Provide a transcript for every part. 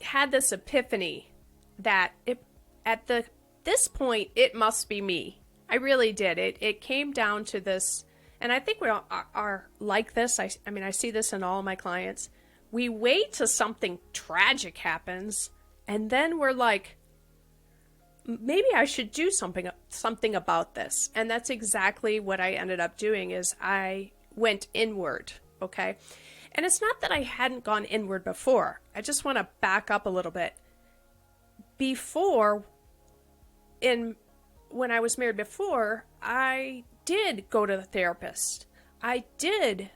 had this epiphany that this point, it must be me. I really did. It came down to this, and I think we all are like this. I mean, I see this in all of my clients. We wait till something tragic happens, and then we're like, maybe I should do something about this. And that's exactly what I ended up doing is I went inward, okay? And it's not that I hadn't gone inward before. I just want to back up a little bit. Before, when I was married before, I did go to the therapist. I did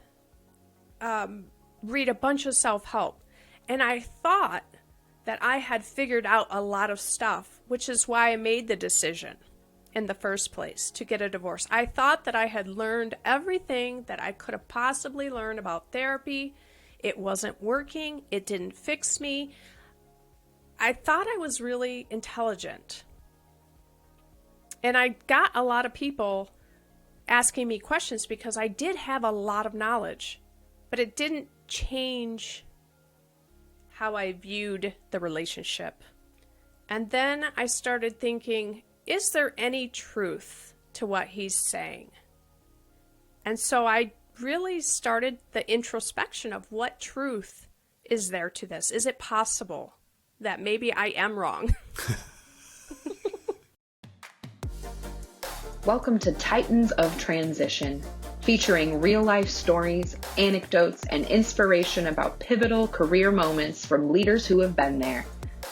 read a bunch of self-help. And I thought that I had figured out a lot of stuff, which is why I made the decision in the first place to get a divorce. I thought that I had learned everything that I could have possibly learned about therapy. It wasn't working. It didn't fix me. I thought I was really intelligent. And I got a lot of people asking me questions because I did have a lot of knowledge, but it didn't change how I viewed the relationship. And then I started thinking, is there any truth to what he's saying? And so I really started the introspection of what truth is there to this? Is it possible that maybe I am wrong? Welcome to Titans of Transition, featuring real-life stories, anecdotes, and inspiration about pivotal career moments from leaders who have been there.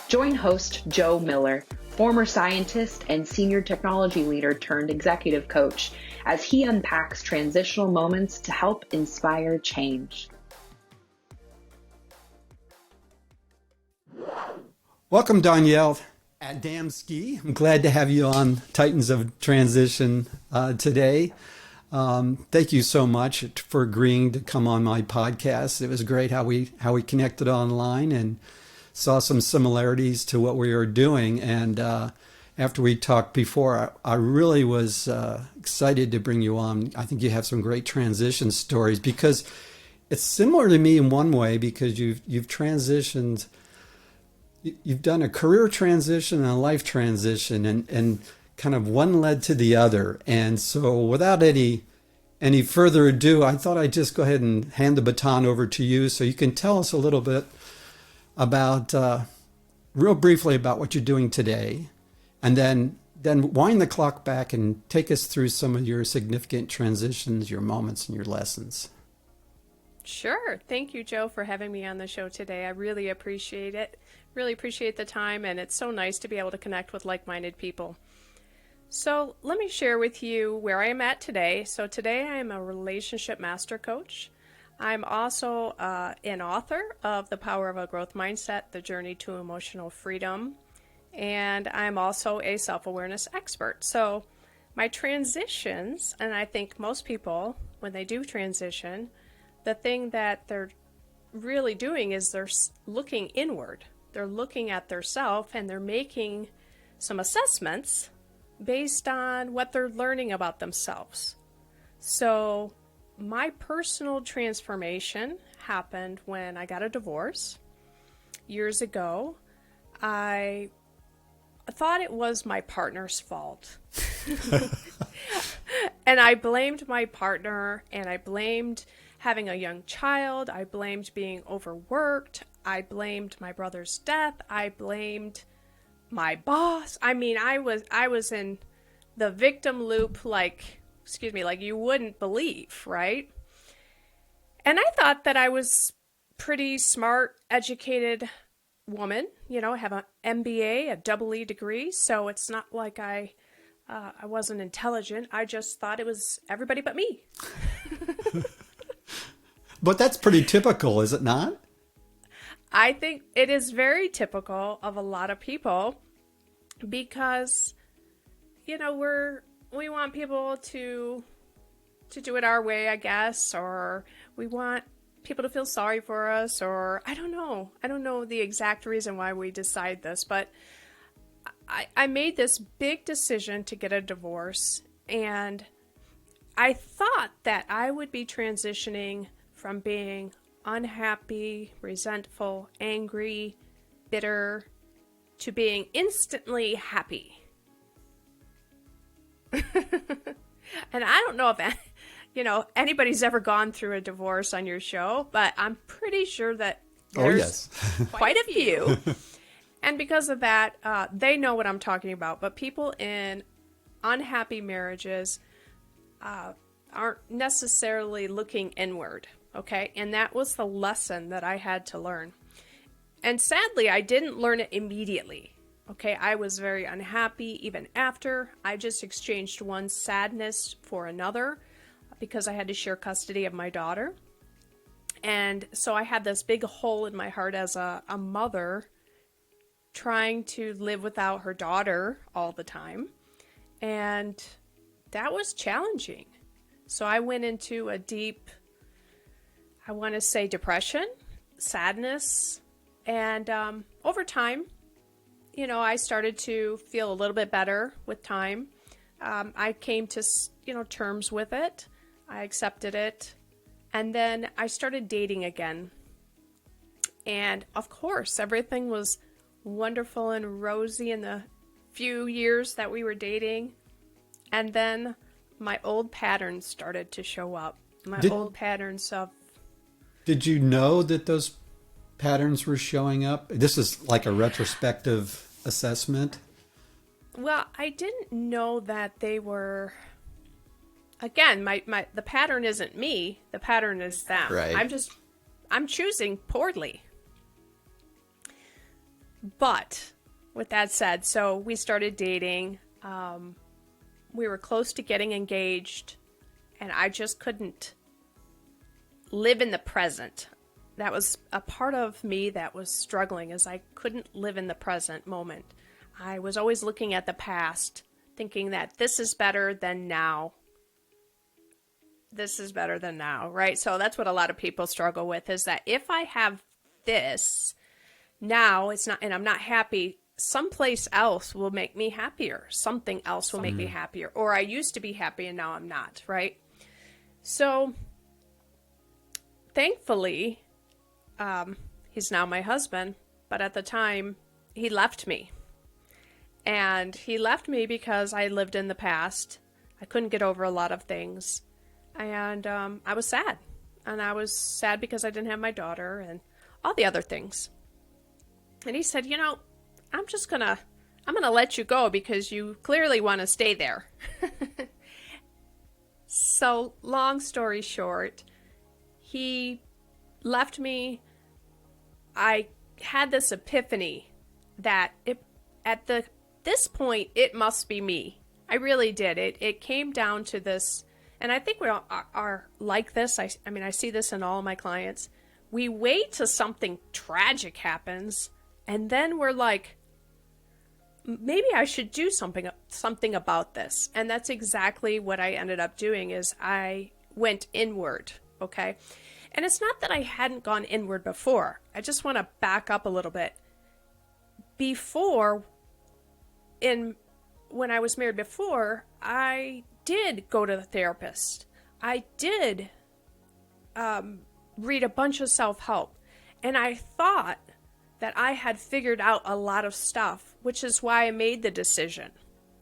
Join host Joe Miller, former scientist and senior technology leader turned executive coach, as he unpacks transitional moments to help inspire change. Welcome, Danyell Adamski. I'm glad to have you on Titans of Transition today. Thank you so much for agreeing to come on my podcast. It was great how we connected online and saw some similarities to what we were doing. And after we talked before, I really was excited to bring you on. I think you have some great transition stories because it's similar to me in one way because you've transitioned. You've done a career transition and a life transition, and kind of one led to the other. And so without any further ado, I thought I'd just go ahead and hand the baton over to you so you can tell us a little bit about, real briefly about what you're doing today, and then wind the clock back and take us through some of your significant transitions, your moments, and your lessons. Sure. Thank you, Joe, for having me on the show today. I really appreciate it. Really appreciate the time, and it's so nice to be able to connect with like-minded people. So let me share with you where I am at today. So today I am a relationship master coach. I'm also an author of The Power of a Growth Mindset, The Journey to Emotional Freedom, and I'm also a self-awareness expert. So my transitions, and I think most people, when they do transition, the thing that they're really doing is they're looking inward. They're looking at their self and they're making some assessments based on what they're learning about themselves. So my personal transformation happened when I got a divorce years ago. I thought it was my partner's fault. And I blamed my partner, and I blamed having a young child. I blamed being overworked. I blamed my brother's death. I blamed my boss. I mean, I was in the victim loop like you wouldn't believe, right? And I thought that I was pretty smart, educated woman, I have an MBA, a double E degree, so it's not like I wasn't intelligent. I just thought it was everybody but me. But that's pretty typical, is it not? I think it is very typical of a lot of people because, we want people to do it our way, I guess, or we want people to feel sorry for us, or I don't know. I don't know the exact reason why we decide this, but I made this big decision to get a divorce, and I thought that I would be transitioning from being unhappy, resentful, angry, bitter to being instantly happy. And I don't know if anybody's ever gone through a divorce on your show, but I'm pretty sure that there's quite a few. And because of that, they know what I'm talking about. But people in unhappy marriages aren't necessarily looking inward, okay? And that was the lesson that I had to learn. And sadly, I didn't learn it immediately. Okay, I was very unhappy even after. I just exchanged one sadness for another because I had to share custody of my daughter. And so I had this big hole in my heart as a mother trying to live without her daughter all the time. And that was challenging. So I went into a deep, I want to say, depression, sadness. And over time, I started to feel a little bit better with time. I came to, terms with it. I accepted it. And then I started dating again. And of course, everything was wonderful and rosy in the few years that we were dating. And then my old patterns started to show up. Old patterns of... Did you know that those patterns were showing up? This is like a retrospective assessment. Well, I didn't know that they were... Again, the pattern isn't me. The pattern is them. Right. I'm choosing poorly. But with that said, so we started dating. We were close to getting engaged, and I just couldn't live in the present. That was a part of me that was struggling, is I couldn't live in the present moment. I was always looking at the past, thinking that this is better than now. This is better than now, right? So that's what a lot of people struggle with, is that if I have this now, it's not, and I'm not happy, someplace else will make me happier. Something else will make me happier. Or I used to be happy and now I'm not, right? So thankfully, he's now my husband, but at the time he left me. And he left me because I lived in the past. I couldn't get over a lot of things. And I was sad. And I was sad because I didn't have my daughter and all the other things. And he said, I'm going to let you go because you clearly want to stay there. So long story short, he left me. I had this epiphany that this point, it must be me. I really did. It came down to this, and I think we all are like this. I see this in all of my clients. We wait till something tragic happens, and then we're like, maybe I should do something about this. And that's exactly what I ended up doing, is I went inward, okay? And it's not that I hadn't gone inward before. I just want to back up a little bit. When I was married before, I did go to the therapist. I did read a bunch of self-help. And I thought that I had figured out a lot of stuff, which is why I made the decision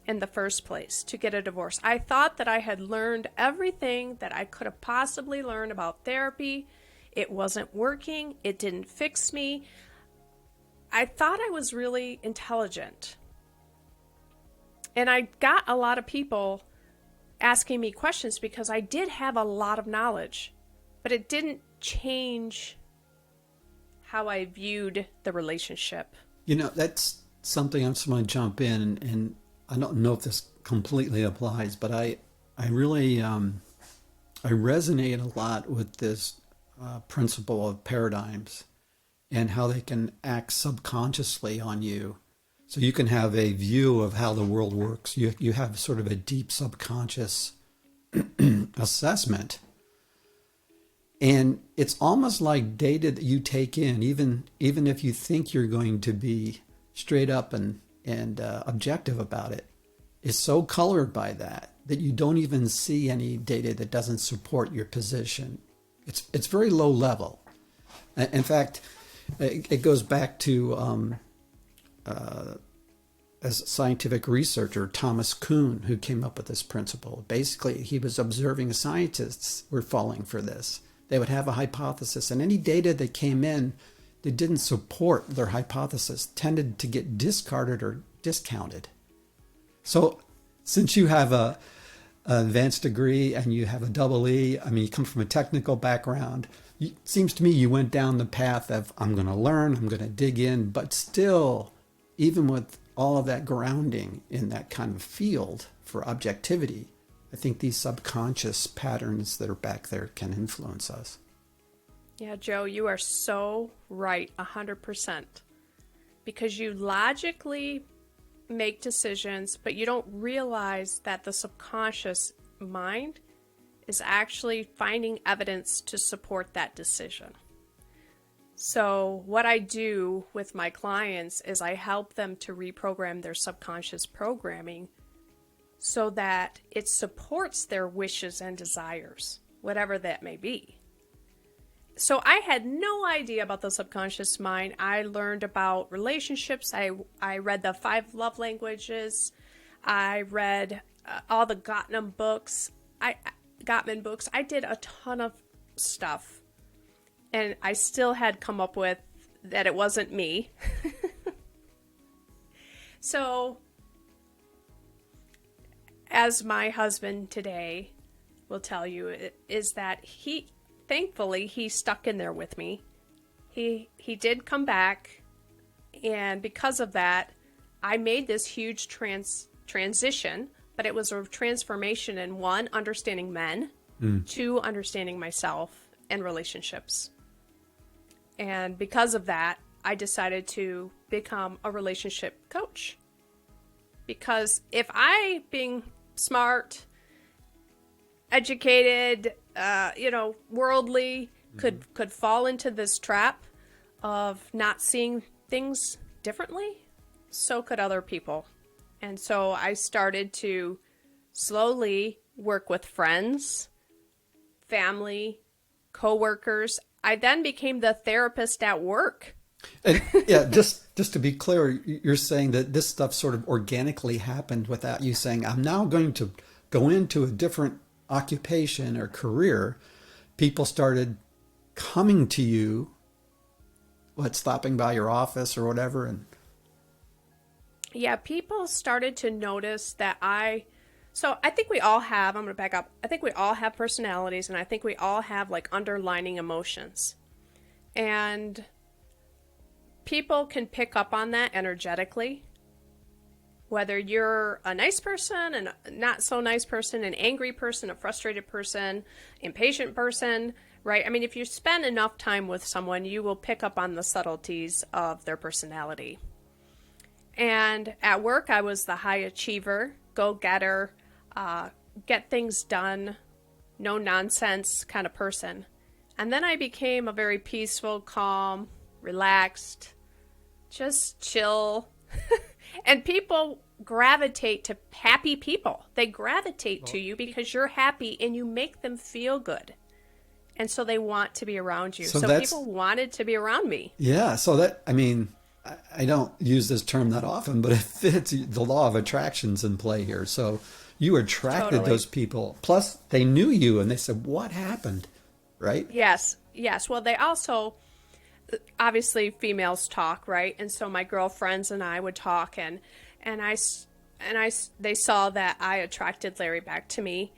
in the first place to get a divorce. I thought that I had learned everything that I could have possibly learned about therapy. It wasn't working. It didn't fix me. I thought I was really intelligent. And I got a lot of people asking me questions because I did have a lot of knowledge, but it didn't change how I viewed the relationship. That's something I'm just going to jump in, and I don't know if this completely applies, but I really I resonate a lot with this principle of paradigms and how they can act subconsciously on you. So you can have a view of how the world works. You have sort of a deep subconscious assessment. And it's almost like data that you take in, even if you think you're going to be straight up and objective about it, is so colored by that you don't even see any data that doesn't support your position. It's very low level. In fact, It goes back to as scientific researcher Thomas Kuhn, who came up with this principle. Basically, he was observing scientists were falling for this. They would have a hypothesis, and any data that came in that didn't support their hypothesis tended to get discarded or discounted. So since you have an advanced degree and you have a double E, I mean, you come from a technical background, it seems to me you went down the path of, I'm going to learn, I'm going to dig in, but still, even with all of that grounding in that kind of field for objectivity, I think these subconscious patterns that are back there can influence us. Yeah, Joe, you are so right, 100%. Because you logically make decisions, but you don't realize that the subconscious mind is actually finding evidence to support that decision. So what I do with my clients is I help them to reprogram their subconscious programming so that it supports their wishes and desires, whatever that may be. So I had no idea about the subconscious mind. I learned about relationships. I read the 5 love languages. I read all the Gottman books. I did a ton of stuff. And I still had come up with that it wasn't me. So, as my husband today will tell you, is that thankfully, he stuck in there with me. He did come back, and because of that, I made this huge transition, but it was a transformation in 1, understanding men, 2, understanding myself and relationships. And because of that, I decided to become a relationship coach. Because if I, being smart, educated, worldly, could fall into this trap of not seeing things differently, so could other people. And so I started to slowly work with friends, family, coworkers. I then became the therapist at work. And yeah, just to be clear, you're saying that this stuff sort of organically happened without you saying, I'm now going to go into a different occupation or career. People started coming to you, stopping by your office or whatever. And yeah, people started to notice that so I think we all have, I'm going to back up. I think we all have personalities, and I think we all have like underlining emotions. And people can pick up on that energetically. Whether you're a nice person, and not so nice person, an angry person, a frustrated person, impatient person, right? I mean, if you spend enough time with someone, you will pick up on the subtleties of their personality. And at work, I was the high achiever, go-getter, get things done, no nonsense kind of person. And then I became a very peaceful, calm, relaxed, just chill. And people gravitate to happy people. They gravitate to you because you're happy and you make them feel good. And so they want to be around you. So people wanted to be around me. Yeah. So that, I mean, I don't use this term that often, but it fits. The law of attraction's in play here. So you attracted those people. Plus, they knew you and they said, what happened? Right? Yes. Well, they also, obviously, females talk, right? And so my girlfriends and I would talk, and they saw that I attracted Larry back to me,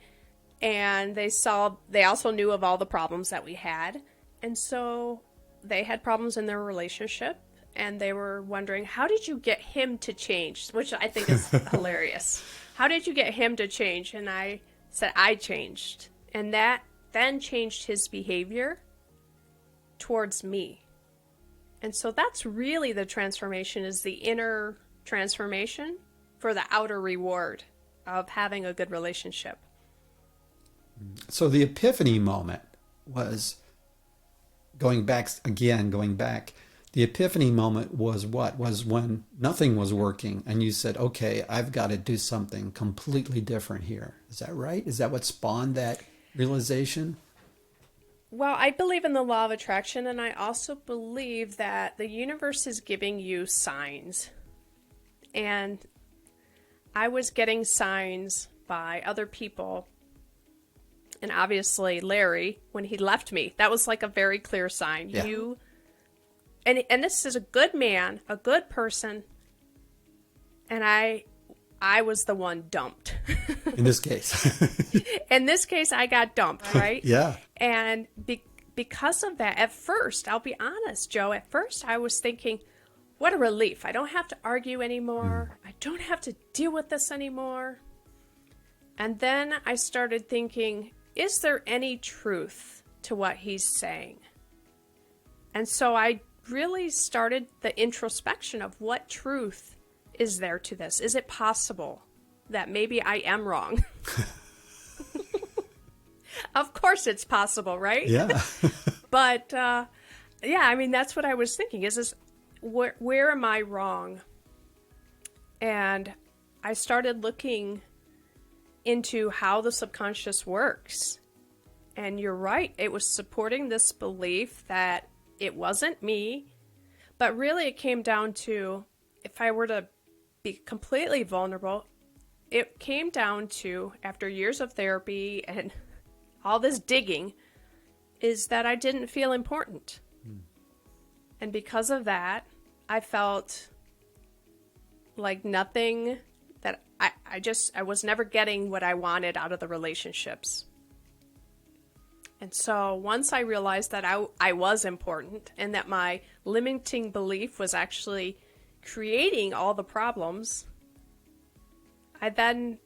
and they also knew of all the problems that we had, and so they had problems in their relationship, and they were wondering, how did you get him to change? Which I think is hilarious. How did you get him to change? And I said, I changed, and that then changed his behavior towards me. And so that's really the transformation, is the inner transformation for the outer reward of having a good relationship. So the epiphany moment was going back, the epiphany moment was what? Was when nothing was working and you said, okay, I've got to do something completely different here. Is that right? Is that what spawned that realization? Well, I believe in the law of attraction, and I also believe that the universe is giving you signs. And I was getting signs by other people, and obviously Larry, when he left me, that was like a very clear sign. Yeah. And this is a good man, a good person, and I was the one dumped. In this case. In this case, I got dumped, right? Yeah. And because of that, at first, I'll be honest, Joe, at first I was thinking, what a relief. I don't have to argue anymore. I don't have to deal with this anymore. And then I started thinking, is there any truth to what he's saying? And so I really started the introspection of what truth is there to this? Is it possible that maybe I am wrong? Of course it's possible, right? Yeah. But, yeah, I mean, that's what I was thinking. Is this, where am I wrong? And I started looking into how the subconscious works. And you're right. It was supporting this belief that it wasn't me. But really it came down to, if I were to be completely vulnerable, it came down to, after years of therapy and all this digging, is that I didn't feel important. And because of that, I felt like nothing, that I was never getting what I wanted out of the relationships. And so once I realized that I was important and that my limiting belief was actually creating all the problems, I then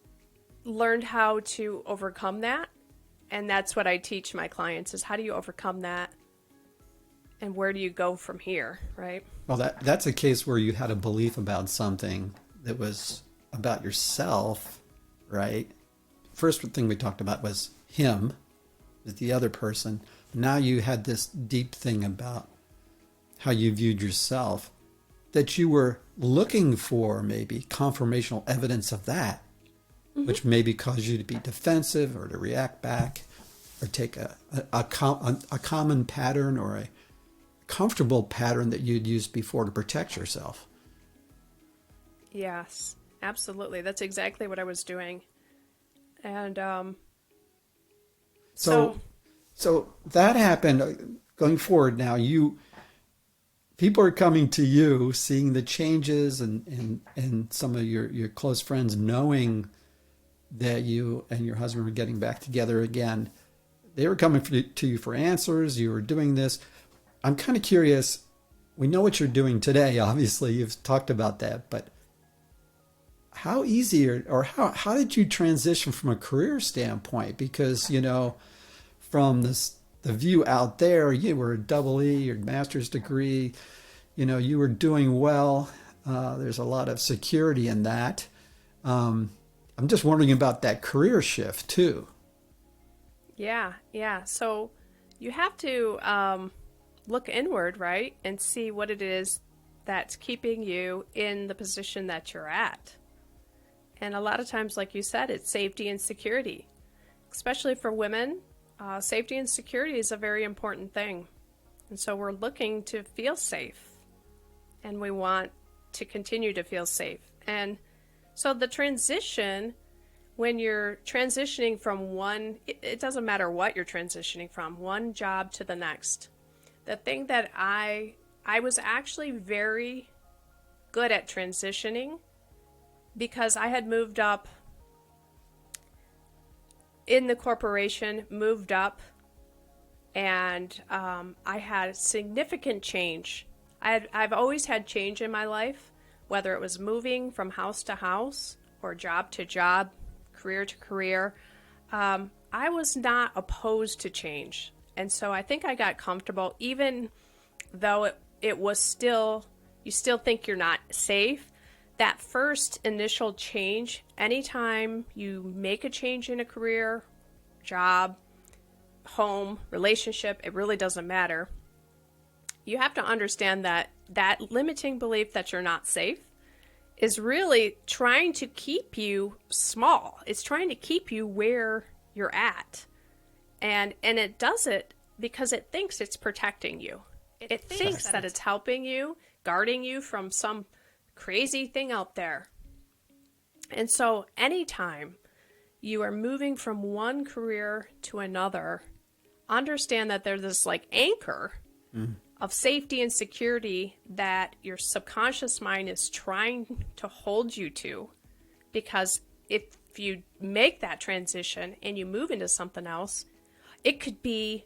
learned how to overcome that. And that's what I teach my clients, is how do you overcome that? And where do you go from here, right? Well, that's a case where you had a belief about something that was about yourself, right? First thing we talked about was him, the other person. Now you had this deep thing about how you viewed yourself, that you were looking for maybe confirmational evidence of that, which maybe caused you to be defensive or to react back or take a common pattern or a comfortable pattern that you'd used before to protect yourself. Yes, absolutely. That's exactly what I was doing. And so that happened. Going forward now, people are coming to you, seeing the changes and some of your close friends knowing that you and your husband were getting back together again. They were coming to you for answers. You were doing this. I'm kind of curious. We know what you're doing today. Obviously, you've talked about that. But how easy or how did you transition from a career standpoint? Because, from the view out there, you were a double E, your master's degree. You were doing well. There's a lot of security in that. I'm just wondering about that career shift too. Yeah. So you have to look inward, right? And see what it is that's keeping you in the position that you're at. And a lot of times, like you said, it's safety and security. Especially for women, safety and security is a very important thing. And so we're looking to feel safe. And we want to continue to feel safe. And so the transition, when you're transitioning from it doesn't matter what you're transitioning from, one job to the next. The thing that I was actually very good at transitioning, because I had moved up in the corporation, and I had significant change. I've always had change in my life, whether it was moving from house to house or job to job, career to career. I was not opposed to change. And so I think I got comfortable, even though it was still, you still think you're not safe. That first initial change, anytime you make a change in a career, job, home, relationship, it really doesn't matter. You have to understand that that limiting belief that you're not safe is really trying to keep you small. It's trying to keep you where you're at. And it does it because it thinks it's protecting you. It thinks that it's helping you, guarding you from some crazy thing out there. And so anytime you are moving from one career to another, understand that there's this like anchor of safety and security that your subconscious mind is trying to hold you to. Because if you make that transition and you move into something else, it could be,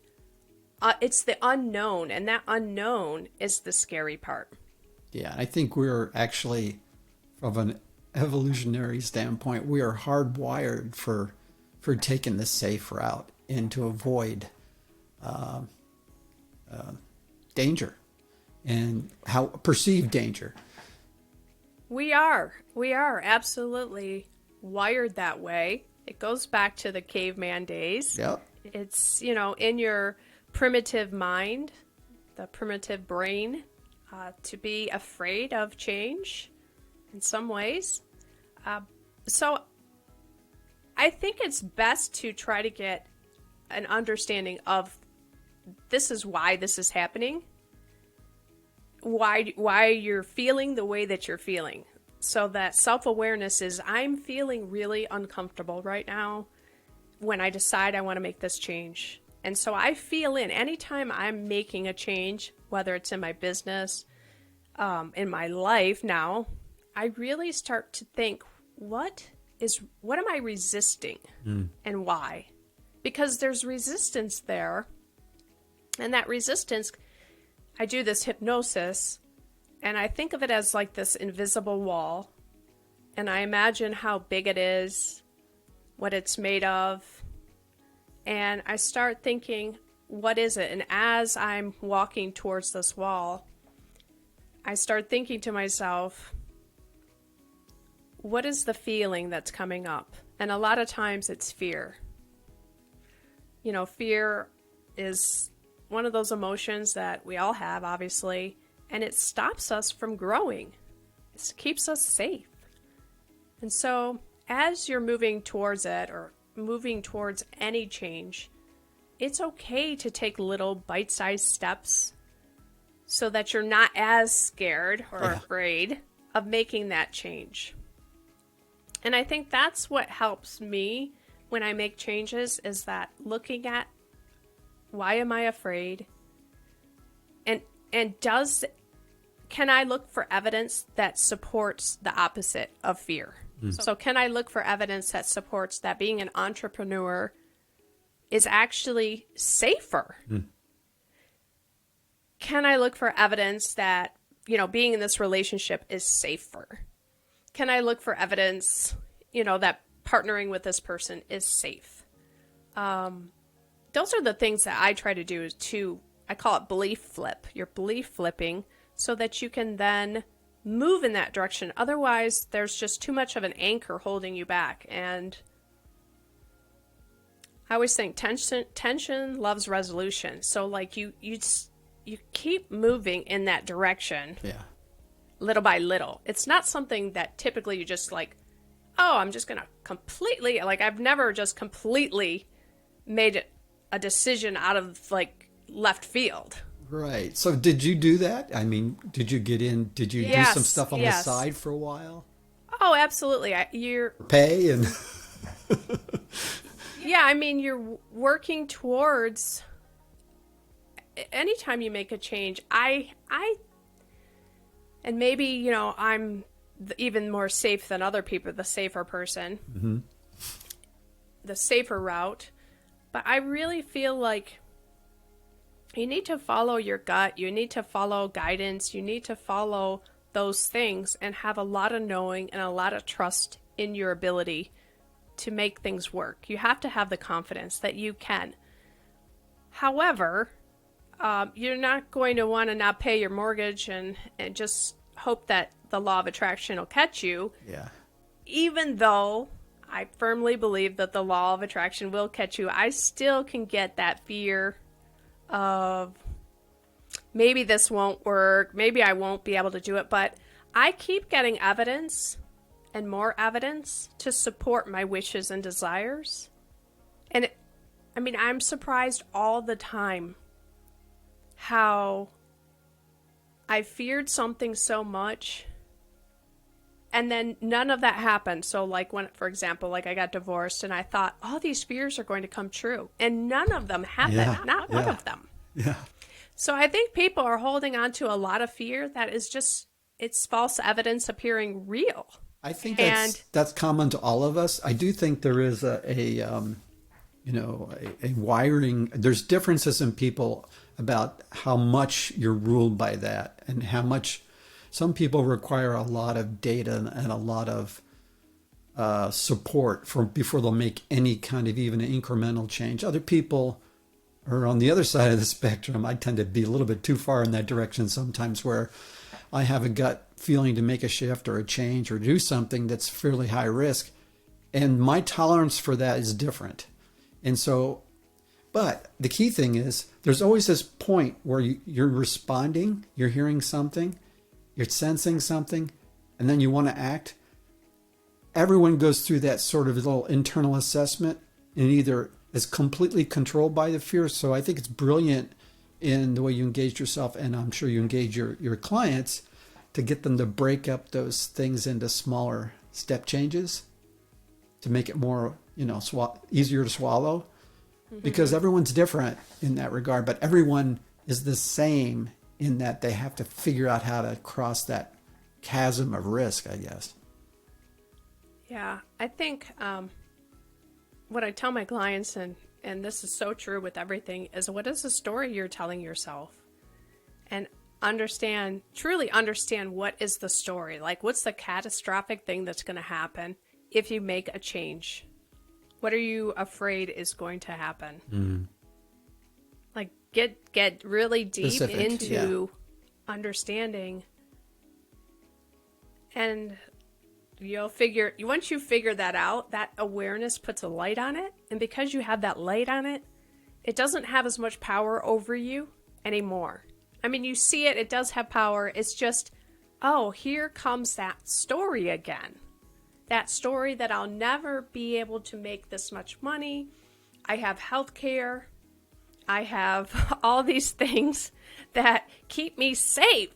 it's the unknown, and that unknown is the scary part. Yeah, I think we're actually, from an evolutionary standpoint, we are hardwired for taking the safe route and to avoid danger and how perceived danger. We are absolutely wired that way. It goes back to the caveman days. Yep. It's, in your primitive mind, the primitive brain, to be afraid of change in some ways. So I think it's best to try to get an understanding of this is why this is happening, why you're feeling the way that you're feeling. So that self-awareness is, I'm feeling really uncomfortable right now when I decide I want to make this change. And so I feel anytime I'm making a change, whether it's in my business, in my life now, I really start to think, what am I resisting and why? Because there's resistance there. And that resistance, I do this hypnosis, and I think of it as like this invisible wall. And I imagine how big it is, what it's made of. And I start thinking, what is it? And as I'm walking towards this wall, I start thinking to myself, what is the feeling that's coming up? And a lot of times it's fear. Fear is one of those emotions that we all have, obviously, and it stops us from growing. It keeps us safe. And so as you're moving towards it, or moving towards any change, it's okay to take little bite-sized steps so that you're not as scared or afraid of making that change. And I think that's what helps me when I make changes, is that looking at, why am I afraid? And can I look for evidence that supports the opposite of fear? So can I look for evidence that supports that being an entrepreneur is actually safer? Can I look for evidence that, being in this relationship is safer? Can I look for evidence, that partnering with this person is safe? Those are the things that I try to do, I call it belief flip. You're belief flipping so that you can then move in that direction. Otherwise, there's just too much of an anchor holding you back. And I always think tension loves resolution. So like you keep moving in that direction. Yeah. Little by little. It's not something that typically you just like, oh, I'm just going to completely, like I've never just completely made a decision out of like left field. Right. So did you do that? I mean, did you do some stuff on the side for a while? Oh, absolutely. You're pay and yeah, I mean, you're working towards, anytime you make a change, and maybe, I'm even more safe than other people, the safer person, the safer route. But I really feel like you need to follow your gut. You need to follow guidance. You need to follow those things and have a lot of knowing and a lot of trust in your ability to make things work. You have to have the confidence that you can. However, you're not going to want to not pay your mortgage and just hope that the law of attraction will catch you. Yeah. Even though I firmly believe that the law of attraction will catch you, I still can get that fear of maybe this won't work, maybe I won't be able to do it, but I keep getting evidence and more evidence to support my wishes and desires. And I'm surprised all the time how I feared something so much and then none of that happened. So like when, for example, like I got divorced and I thought all these fears are going to come true and none of them happened, not one of them. Yeah. So I think people are holding on to a lot of fear that is just, it's false evidence appearing real. I think that's common to all of us. I do think there is a wiring. There's differences in people about how much you're ruled by that and how much some people require a lot of data and a lot of support before they'll make any kind of even an incremental change. Other people are on the other side of the spectrum. I tend to be a little bit too far in that direction sometimes, where I have a gut feeling to make a shift or a change or do something that's fairly high risk. And my tolerance for that is different. And so, but the key thing is there's always this point where you're responding, you're hearing something, you're sensing something, and then you want to act. Everyone goes through that sort of little internal assessment and either is completely controlled by the fear. So I think it's brilliant in the way you engage yourself, and I'm sure you engage your clients, to get them to break up those things into smaller step changes to make it more, easier to swallow. Mm-hmm. Because everyone's different in that regard, but everyone is the same in that they have to figure out how to cross that chasm of risk, I guess. Yeah, I think what I tell my clients, and this is so true with everything, is what is the story you're telling yourself? And truly understand what is the story. Like, what's the catastrophic thing that's going to happen if you make a change? What are you afraid is going to happen? Mm. Like, get really deep Specific, into understanding. And once you figure that out, that awareness puts a light on it. And because you have that light on it, it doesn't have as much power over you anymore. I mean, you see it does have power. It's just, oh, here comes that story again. That story that I'll never be able to make this much money. I have health care. I have all these things that keep me safe.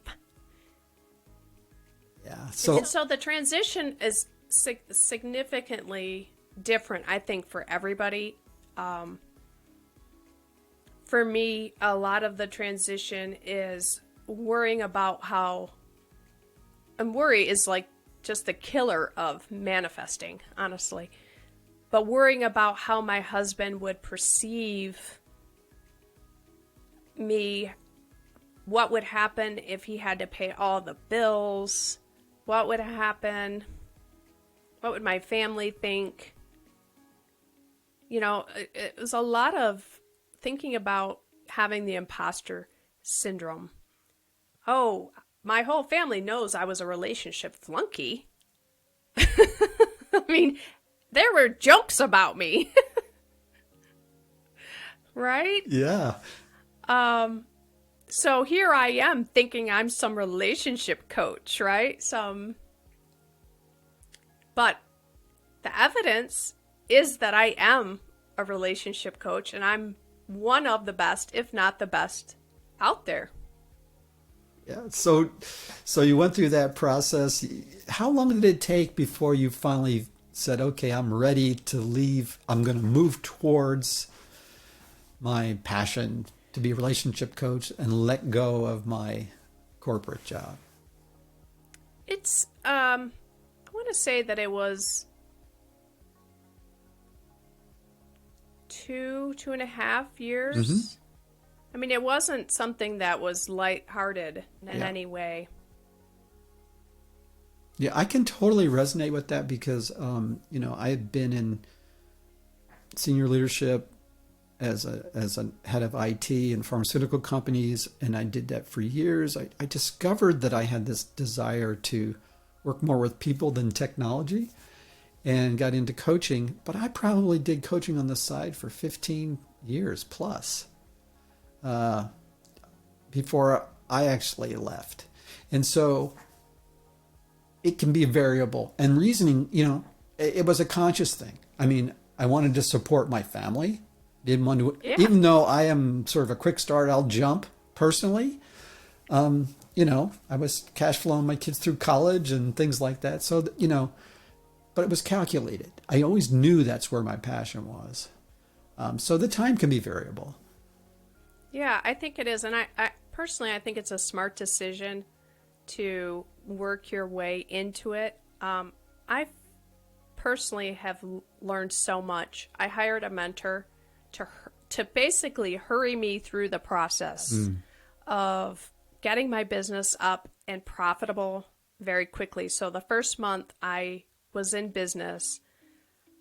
Yeah. So the transition is significantly different, I think, for everybody. For me, a lot of the transition is worrying about and worry is like just the killer of manifesting, honestly. But worrying about how my husband would perceive me, what would happen if he had to pay all the bills, what would happen, what would my family think? It was a lot of thinking about having the imposter syndrome. Oh, my whole family knows I was a relationship flunky. I mean, there were jokes about me. Right? Yeah. So here I am thinking I'm some relationship coach, right? But the evidence is that I am a relationship coach, and I'm one of the best, if not the best, out there. Yeah. So you went through that process. How long did it take before you finally said, okay, I'm ready to leave. I'm going to move towards my passion to be a relationship coach and let go of my corporate job? It's, I want to say that it was 2.5 years. Mm-hmm. I mean, it wasn't something that was lighthearted in any way. Yeah, I can totally resonate with that because, I had been in senior leadership as a head of IT in pharmaceutical companies, and I did that for years. I discovered that I had this desire to work more with people than technology and got into coaching, but I probably did coaching on the side for 15 years plus before I actually left. And so it can be variable. And reasoning, it was a conscious thing. I mean, I wanted to support my family. Didn't want to, even though I am sort of a quick start, I'll jump, personally. I was cash flowing my kids through college and things like that. So, but it was calculated. I always knew that's where my passion was. So the time can be variable. Yeah, I think it is. And I personally, I think it's a smart decision to work your way into it. I personally have learned so much. I hired a mentor to basically hurry me through the process of getting my business up and profitable very quickly. So the first month I was in business,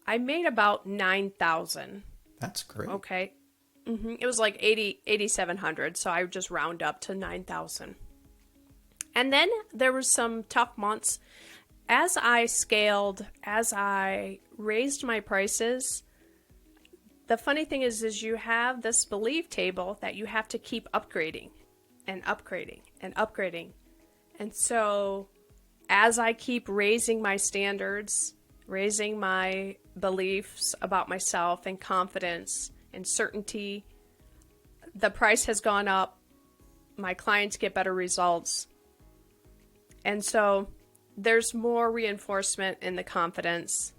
I made about $9,000. That's great. Okay. It was like 8,700. So I would just round up to 9,000. And then there were some tough months. As I scaled, as I raised my prices, the funny thing is you have this belief table that you have to keep upgrading and upgrading and upgrading. And so as I keep raising my standards, raising my beliefs about myself and confidence and certainty, the price has gone up. My clients get better results. And so there's more reinforcement in the confidence.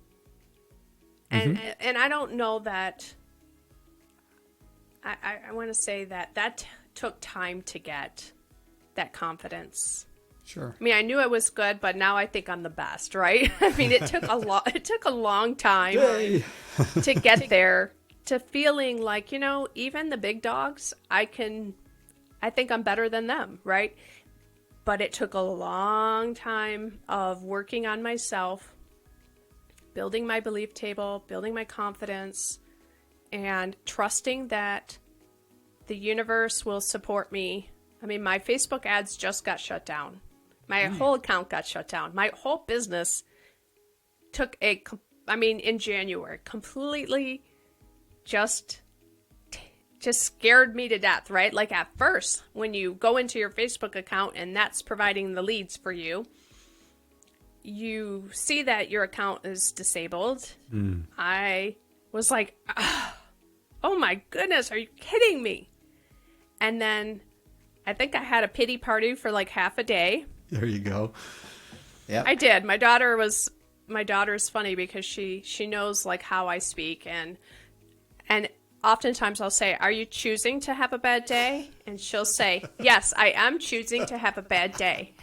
And I don't know that, I want to say that took time to get that confidence. Sure. I mean, I knew I was good, but now I think I'm the best, right? I mean, it took a long time to get there, to feeling like, even the big dogs, I think I'm better than them, right? But it took a long time of working on myself, building my belief table, building my confidence, and trusting that the universe will support me. I mean, my Facebook ads just got shut down. My whole account got shut down. My whole business took in January, completely just scared me to death, right? Like at first, when you go into your Facebook account and that's providing the leads for you, you see that your account is disabled. I was like, oh my goodness, are you kidding me? And then I think I had a pity party for like half a day. There you go. Yeah, I did. My daughter's funny because she knows like how I speak, and oftentimes I'll say, "Are you choosing to have a bad day?" And she'll say, "Yes, I am choosing to have a bad day."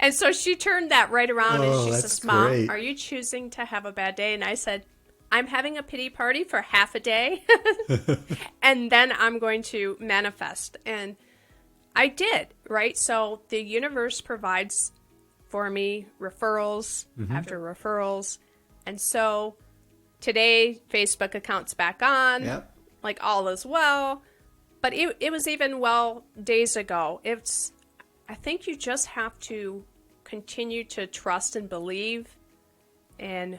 And so she turned that right around and she says, "Mom, great. Are you choosing to have a bad day?" And I said, "I'm having a pity party for half a day and then I'm going to manifest." And I did, right? So the universe provides for me referrals after referrals. And so today, Facebook account's back on, like all is well. But it was even days ago. I think you just have to continue to trust and believe in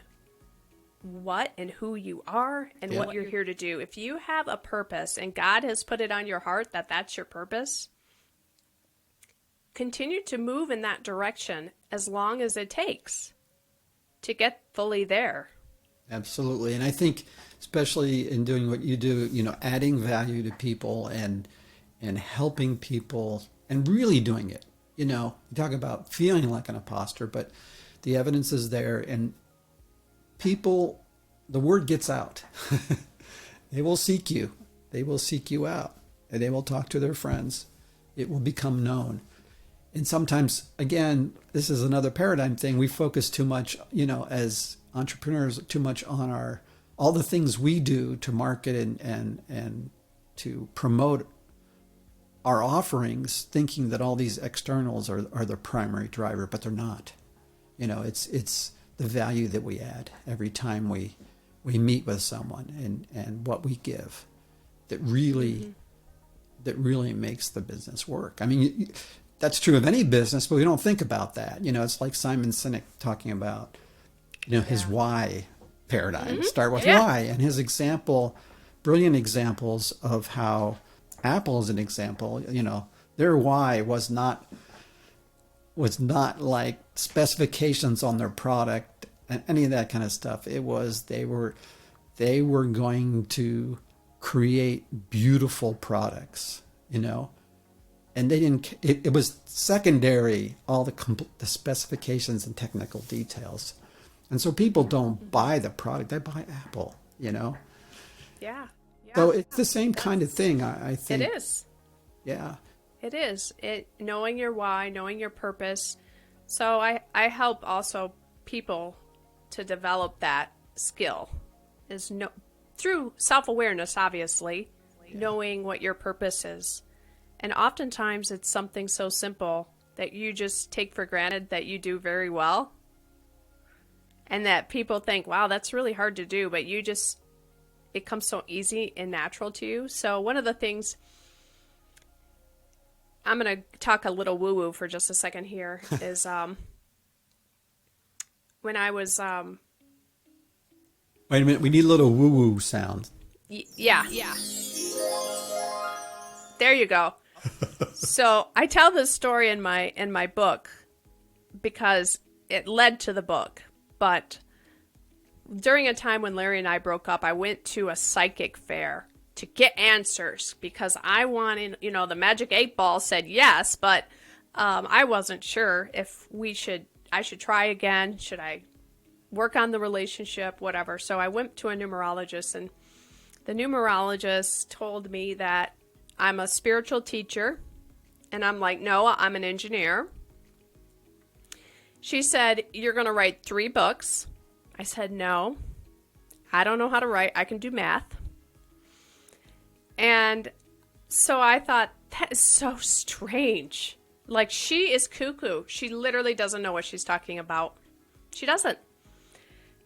what and who you are and what you're here to do. If you have a purpose and God has put it on your heart that that's your purpose, continue to move in that direction as long as it takes to get fully there. Absolutely. And I think, especially in doing what you do, adding value to people and helping people and really doing it. You talk about feeling like an imposter, but the evidence is there, and people, the word gets out. They will seek you. They will seek you out, and they will talk to their friends. It will become known. And sometimes, again, this is another paradigm thing. We focus too much, as entrepreneurs, too much on all the things we do to market and to promote our offerings, thinking that all these externals are the primary driver, but they're not. It's the value that we add every time we meet with someone and what we give that really makes the business work. I mean, that's true of any business, but we don't think about that. It's like Simon Sinek talking about, his why paradigm. Start with why, and his brilliant examples of how Apple is an example. Their why was not like specifications on their product and any of that kind of stuff. It was they were going to create beautiful products you know, and they didn't, it was secondary, all the specifications and technical details. And so people don't buy the product, they buy Apple, you know. Yeah. So it's the same kind of thing, I think. It is. Yeah. It is. Knowing your why, knowing your purpose. So I help also people to develop that skill through self-awareness, obviously, knowing what your purpose is. And oftentimes it's something so simple that you just take for granted that you do very well. And that people think, wow, that's really hard to do, but it comes so easy and natural to you. So one of the things, I'm going to talk a little woo-woo for just a second here, is when I was... Wait a minute, we need a little woo-woo sound. Yeah. There you go. So I tell this story in my book because it led to the book. But during a time when Larry and I broke up, I went to a psychic fair to get answers because I wanted, the magic 8-ball said yes, but I wasn't sure if I should try again. Should I work on the relationship, whatever. So I went to a numerologist, and the numerologist told me that I'm a spiritual teacher. And I'm like, no, I'm an engineer. She said, you're going to write 3 books. I said, no, I don't know how to write. I can do math. And so I thought, that is so strange. Like, she is cuckoo. She literally doesn't know what she's talking about. She doesn't.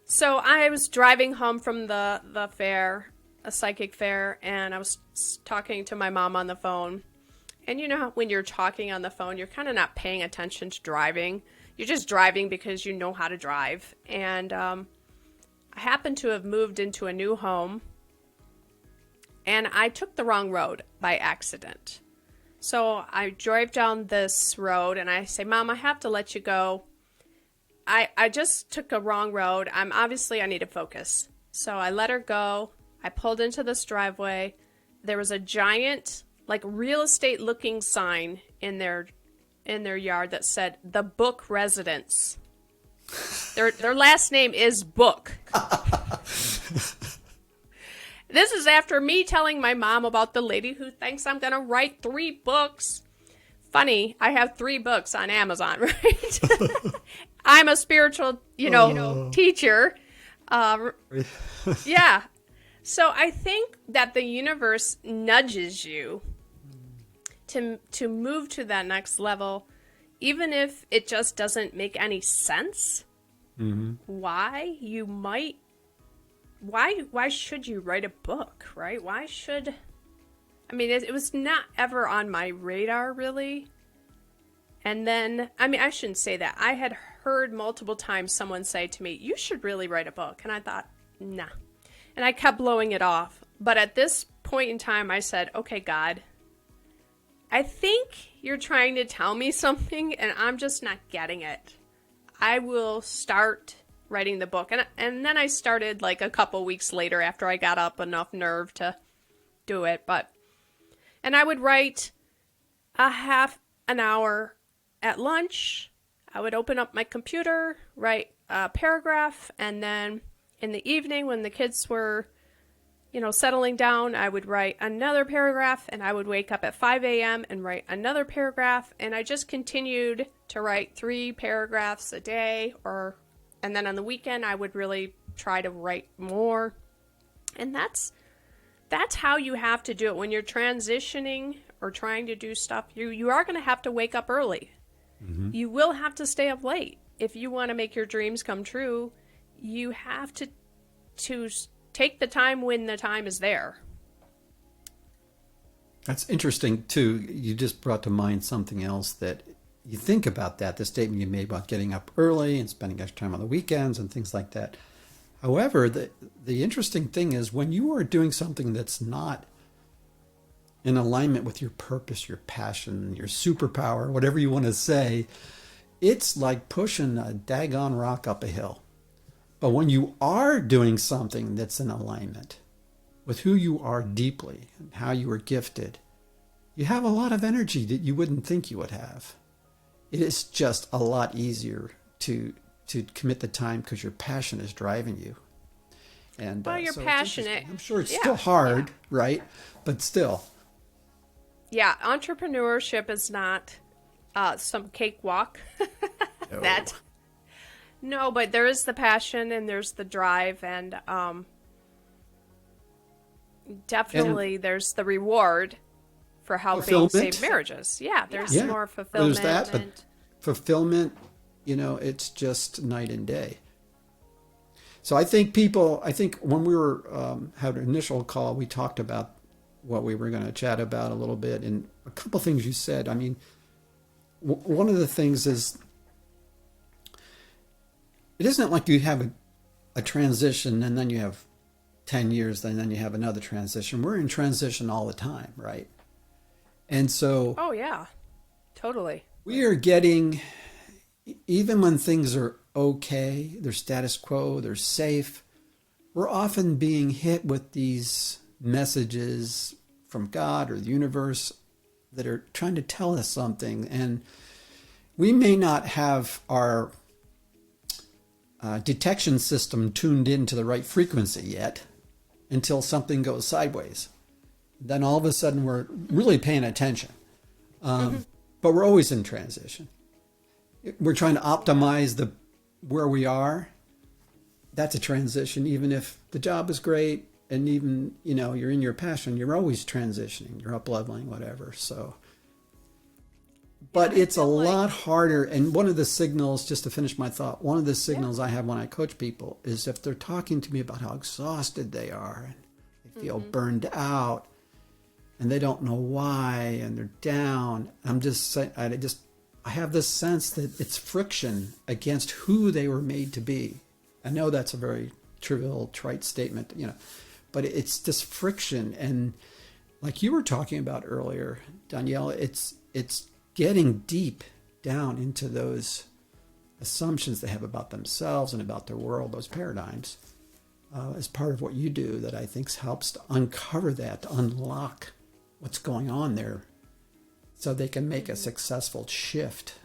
So I was driving home from the fair, a psychic fair, and I was talking to my mom on the phone. And you know how when you're talking on the phone, you're kind of not paying attention to driving. You're just driving because you know how to drive. And I happened to have moved into a new home, and I took the wrong road by accident. So I drive down this road, and I say, Mom, I have to let you go. I just took a wrong road. I need to focus. So I let her go. I pulled into this driveway. There was a giant, like, real estate looking sign in their yard that said the Book Residence. Their last name is Book. This is after me telling my mom about the lady who thinks I'm going to write 3 books. Funny, I have 3 books on Amazon, right? I'm a spiritual, teacher. Yeah. So I think that the universe nudges you to move to that next level, even if it just doesn't make any sense. Mm-hmm. Why should you write a book, right? It was not ever on my radar, really. And then, I shouldn't say that. I had heard multiple times someone say to me, you should really write a book. And I thought, nah. And I kept blowing it off. But at this point in time, I said, okay, God, I think you're trying to tell me something, and I'm just not getting it. I will start writing the book. And then I started like a couple weeks later after I got up enough nerve to do it. And I would write a half an hour at lunch. I would open up my computer, write a paragraph, and then in the evening when the kids were, settling down, I would write another paragraph, and I would wake up at 5 a.m. and write another paragraph, and I just continued to write 3 paragraphs a day, and then on the weekend I would really try to write more. And that's how you have to do it when you're transitioning or trying to do stuff. You are going to have to wake up early. Mm-hmm. You will have to stay up late. If you want to make your dreams come true, you have to take the time when the time is there. That's interesting, too. You just brought to mind something else that you think about the statement you made about getting up early and spending extra time on the weekends and things like that. However, the interesting thing is when you are doing something that's not in alignment with your purpose, your passion, your superpower, whatever you want to say, it's like pushing a daggone rock up a hill. But when you are doing something that's in alignment with who you are deeply and how you are gifted, you have a lot of energy that you wouldn't think you would have. It is just a lot easier to commit the time because your passion is driving you. And well, you're so passionate. I'm sure it's still hard, right? But still. Yeah, entrepreneurship is not some cakewalk. No. No, but there is the passion and there's the drive, and definitely there's the reward for helping save marriages. Yeah, there's more fulfillment. There's that, but fulfillment, it's just night and day. So I think when we were had an initial call, we talked about what we were going to chat about a little bit, and a couple things you said. I mean, one of the things is, it isn't like you have a transition and then you have 10 years, and then you have another transition. We're in transition all the time, right? And so... Oh, yeah. Totally. We are getting, even when things are okay, they're status quo, they're safe, we're often being hit with these messages from God or the universe that are trying to tell us something. And we may not have our detection system tuned into the right frequency yet until something goes sideways. Then all of a sudden we're really paying attention. But we're always in transition. We're trying to optimize where we are. That's a transition. Even if the job is great and even, you're in your passion, you're always transitioning. You're up-leveling, whatever. So, but it's a lot harder. And one of the signals, just to finish my thought, one of the signals I have when I coach people is if they're talking to me about how exhausted they are and they feel burned out and they don't know why and they're down. I'm just saying, I have this sense that it's friction against who they were made to be. I know that's a very trivial, trite statement, but it's this friction. And like you were talking about earlier, Danielle, it's getting deep down into those assumptions they have about themselves and about their world, those paradigms, as part of what you do that I think helps to uncover that, to unlock what's going on there so they can make a successful shift.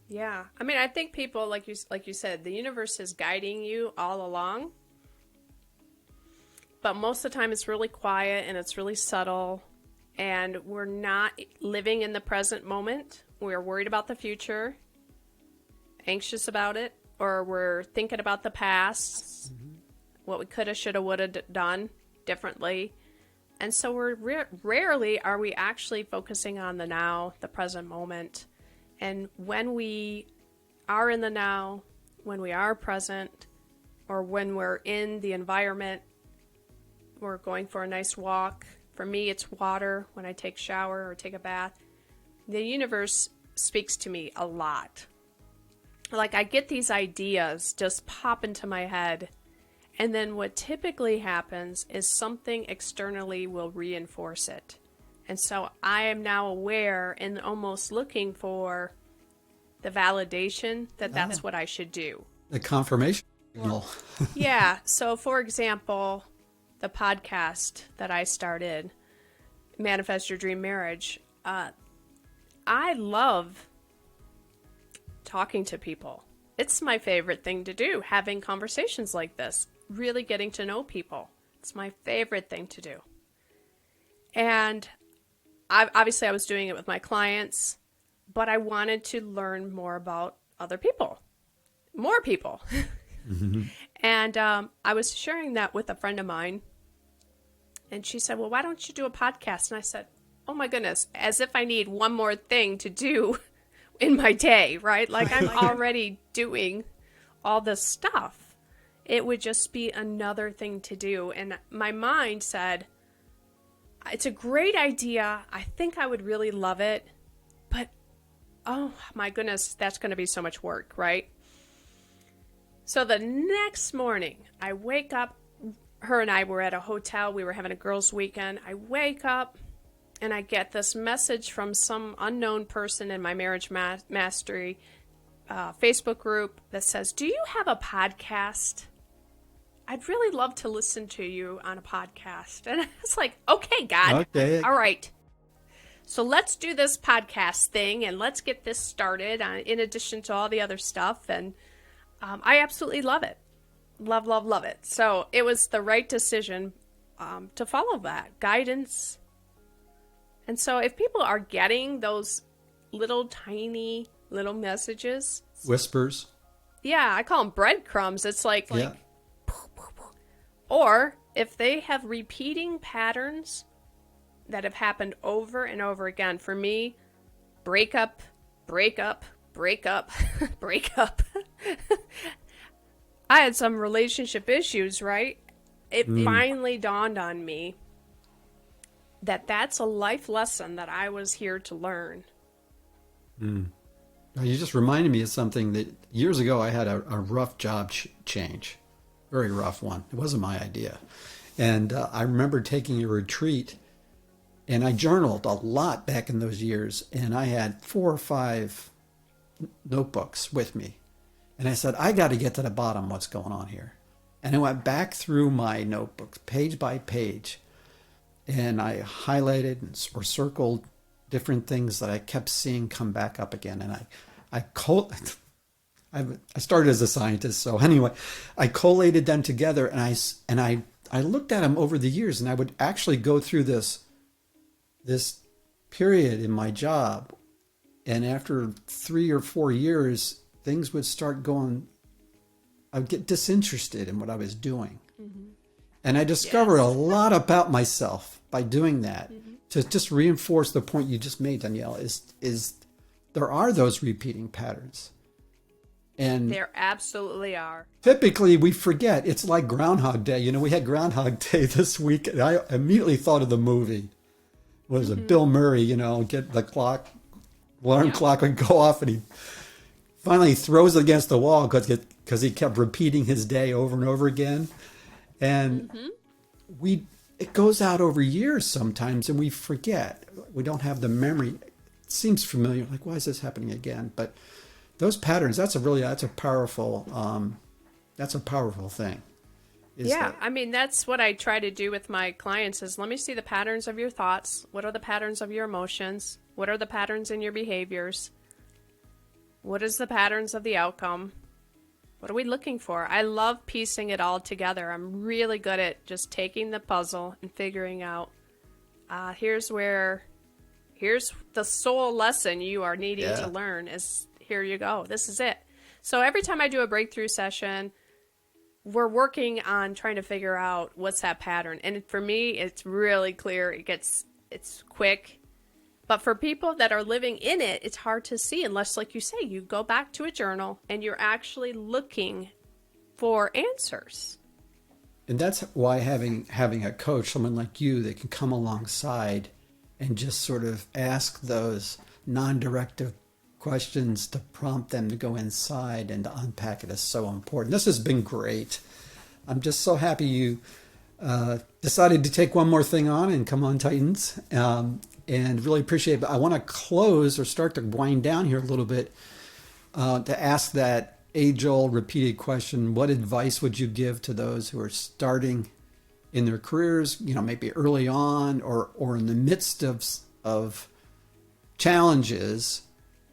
Yeah. I mean, I think people, like you said, the universe is guiding you all along. But most of the time it's really quiet and it's really subtle. And we're not living in the present moment. We're worried about the future, anxious about it, or we're thinking about the past, what we coulda, shoulda, woulda done differently. And so rarely are we actually focusing on the now, the present moment. And when we are in the now, when we are present, or when we're in the environment, we're going for a nice walk. For me, it's water when I take a shower or take a bath. The universe speaks to me a lot. Like, I get these ideas just pop into my head. And then what typically happens is something externally will reinforce it. And so I am now aware and almost looking for the validation that that's what I should do. The confirmation signal. Yeah. So, for example, the podcast that I started, Manifest Your Dream Marriage, I love talking to people. It's my favorite thing to do, having conversations like this, really getting to know people. It's my favorite thing to do. And obviously I was doing it with my clients, but I wanted to learn more about other people, more people. And I was sharing that with a friend of mine, and she said, well, why don't you do a podcast? And I said, oh my goodness, as if I need one more thing to do in my day, right? Like, I'm already doing all this stuff. It would just be another thing to do. And my mind said, it's a great idea. I think I would really love it. But, oh my goodness, that's going to be so much work, right? So the next morning, I wake up. Her and I were at a hotel. We were having a girls' weekend. I wake up and I get this message from some unknown person in my Marriage Mastery Facebook group that says, do you have a podcast? I'd really love to listen to you on a podcast. And I was like, okay, God. Okay. All right. So let's do this podcast thing and let's get this started in addition to all the other stuff. And I absolutely love it. Love, love, love it. So it was the right decision to follow that guidance. And so if people are getting those little tiny little messages, Whispers. yeah, I call them breadcrumbs. It's like, Yeah. or if they have repeating patterns that have happened over and over again. For me, breakup, breakup, breakup, breakup. I had some relationship issues, right? It finally dawned on me that that's a life lesson that I was here to learn. Now, you just reminded me of something that years ago I had a rough job change, very rough one. It wasn't my idea. And I remember taking a retreat, and I journaled a lot back in those years, and I had 4 or 5 notebooks with me. And I said, I got to get to the bottom of what's going on here. And I went back through my notebooks page by page, and I highlighted or circled different things that I kept seeing come back up again. And I started as a scientist, so anyway, I collated them together, and I looked at them over the years, and I would actually go through this period in my job, and after 3 or 4 years, things would start going. I would get disinterested in what I was doing, and I discovered a lot about myself by doing that. To just reinforce the point you just made, Danielle, is there are those repeating patterns. And There absolutely are. typically we forget. It's like Groundhog Day. You know, we had Groundhog Day this week, and I immediately thought of the movie. What is it? Bill Murray, you know, get the alarm clock would go off, and he finally throws it against the wall because he kept repeating his day over and over again. And it goes out over years sometimes, and we forget. We don't have the memory. It seems familiar. Like, why is this happening again? But those patterns, that's a powerful thing. I mean, that's what I try to do with my clients is let me see the patterns of your thoughts. What are the patterns of your emotions? What are the patterns in your behaviors? What is the patterns of the outcome? What are we looking for? I love piecing it all together. I'm really good at just taking the puzzle and figuring out, here's the soul lesson you are needing to learn is here you go. This is it. So every time I do a breakthrough session, we're working on trying to figure out what's that pattern. And for me, it's really clear. It's quick. But for people that are living in it, it's hard to see unless, like you say, you go back to a journal and you're actually looking for answers. And that's why having a coach, someone like you that can come alongside and just sort of ask those non-directive questions to prompt them to go inside and to unpack it is so important. This has been great. I'm just so happy you decided to take one more thing on and come on Titans, and really appreciate it. But I want to close or start to wind down here a little bit to ask that age-old repeated question: what advice would you give to those who are starting in their careers, you know, maybe early on or in the midst of challenges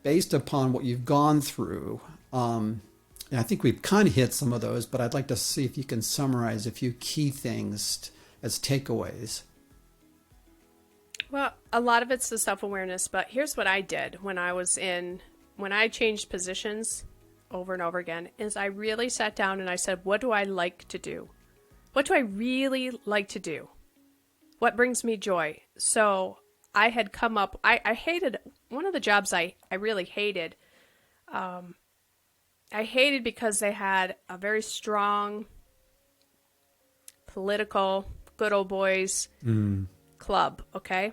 based upon what you've gone through? And I think we've kind of hit some of those, but I'd like to see if you can summarize a few key things as takeaways. Well, a lot of it's the self-awareness, but here's what I did when I changed positions over and over again, is I really sat down and I said, what do I like to do? What do I really like to do? What brings me joy? So I had come up, I hated, one of the jobs I really hated, I hated because they had a very strong political good old boys club, okay?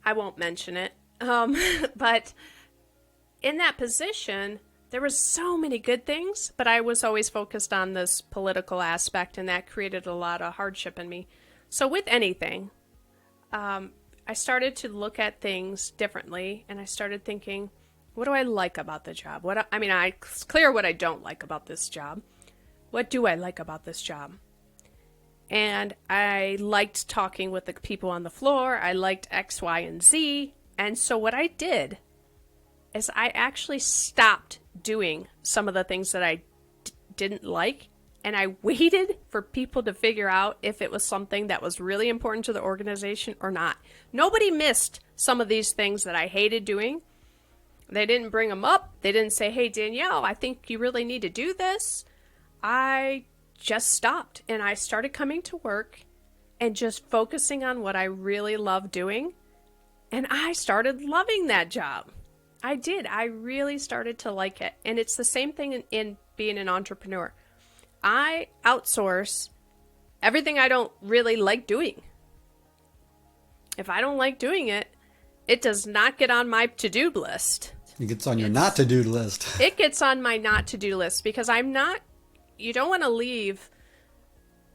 I won't mention it. But in that position, there was so many good things, but I was always focused on this political aspect, and that created a lot of hardship in me. So with anything, I started to look at things differently, and I started thinking, what do I like about the job? It's clear what I don't like about this job. What do I like about this job? And I liked talking with the people on the floor. I liked X, Y, and Z. And so what I did is I actually stopped doing some of the things that I didn't like. And I waited for people to figure out if it was something that was really important to the organization or not. Nobody missed some of these things that I hated doing. They didn't bring them up. They didn't say, hey, Danielle, I think you really need to do this. I just stopped and I started coming to work and just focusing on what I really love doing. And I started loving that job. I did. I really started to like it. And it's the same thing in being an entrepreneur. I outsource everything I don't really like doing. If I don't like doing it, it does not get on my to-do list. It gets on your not to-do list. It gets on my not to-do list because you don't want to leave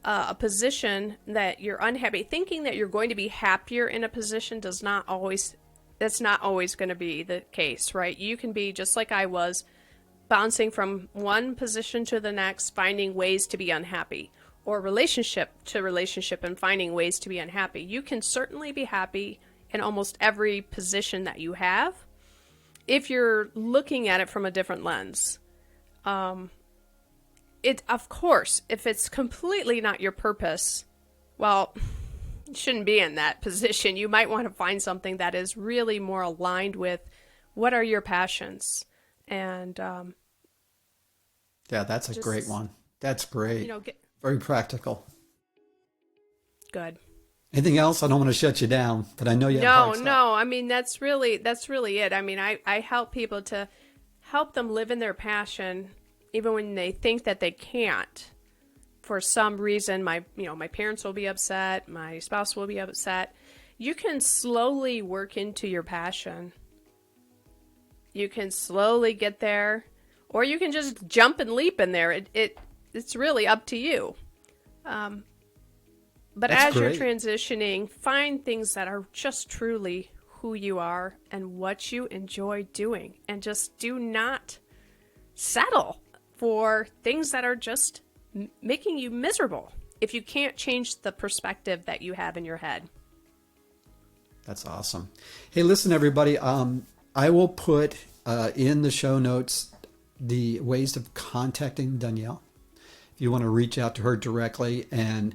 a position that you're unhappy. Thinking that you're going to be happier in a position that's not always going to be the case, right? You can be just like I was, bouncing from one position to the next, finding ways to be unhappy, or relationship to relationship and finding ways to be unhappy. You can certainly be happy in almost every position that you have if you're looking at it from a different lens. Of course, if it's completely not your purpose, well, you shouldn't be in that position. You might want to find something that is really more aligned with what are your passions. And yeah, that's a great one. That's great. Very practical. Good. Anything else? I don't want to shut you down, but I know you have No. I mean, that's really it. I mean, I help people to help them live in their passion, even when they think that they can't. For some reason, my parents will be upset, my spouse will be upset. You can slowly work into your passion. You can slowly get there, or you can just jump and leap in there. It's really up to you. But That's as great. you're transitioning, find things that are just truly who you are and what you enjoy doing. And just do not settle for things that are just making you miserable if you can't change the perspective that you have in your head. That's awesome. Hey, listen, everybody. I will put in the show notes the ways of contacting Danielle. If you want to reach out to her directly, and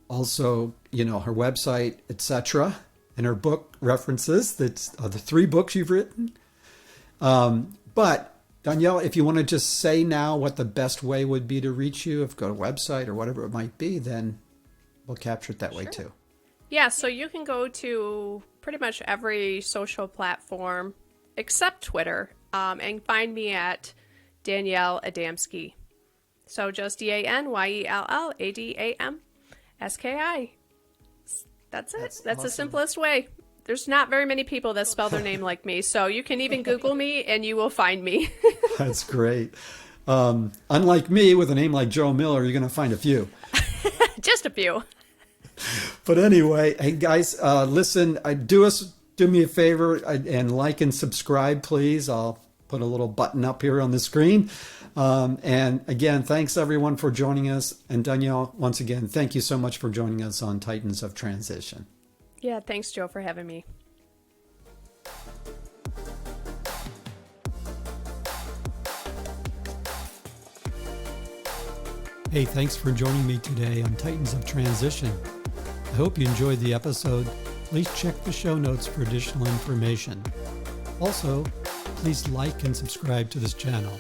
also, her website, etc., and her book references. That's the 3 books you've written. But Danielle, if you want to just say now what the best way would be to reach you, if go to a website or whatever it might be, then we'll capture it that way too. Yeah, so you can go to pretty much every social platform except Twitter, and find me at Danyell Adamski. So just DanyellAdamski. That's it. That's awesome. The simplest way. There's not very many people that spell their name like me, so you can even Google me and you will find me. That's great. Unlike me, with a name like Joe Miller, you're going to find a few. Just a few. But anyway, hey guys, listen, do me a favor and like and subscribe, please. I'll put a little button up here on the screen. And again, thanks everyone for joining us. And Danielle, once again, thank you so much for joining us on Titans of Transition. Yeah, thanks, Joe, for having me. Hey, thanks for joining me today on Titans of Transition. I hope you enjoyed the episode. Please check the show notes for additional information. Also, please like and subscribe to this channel.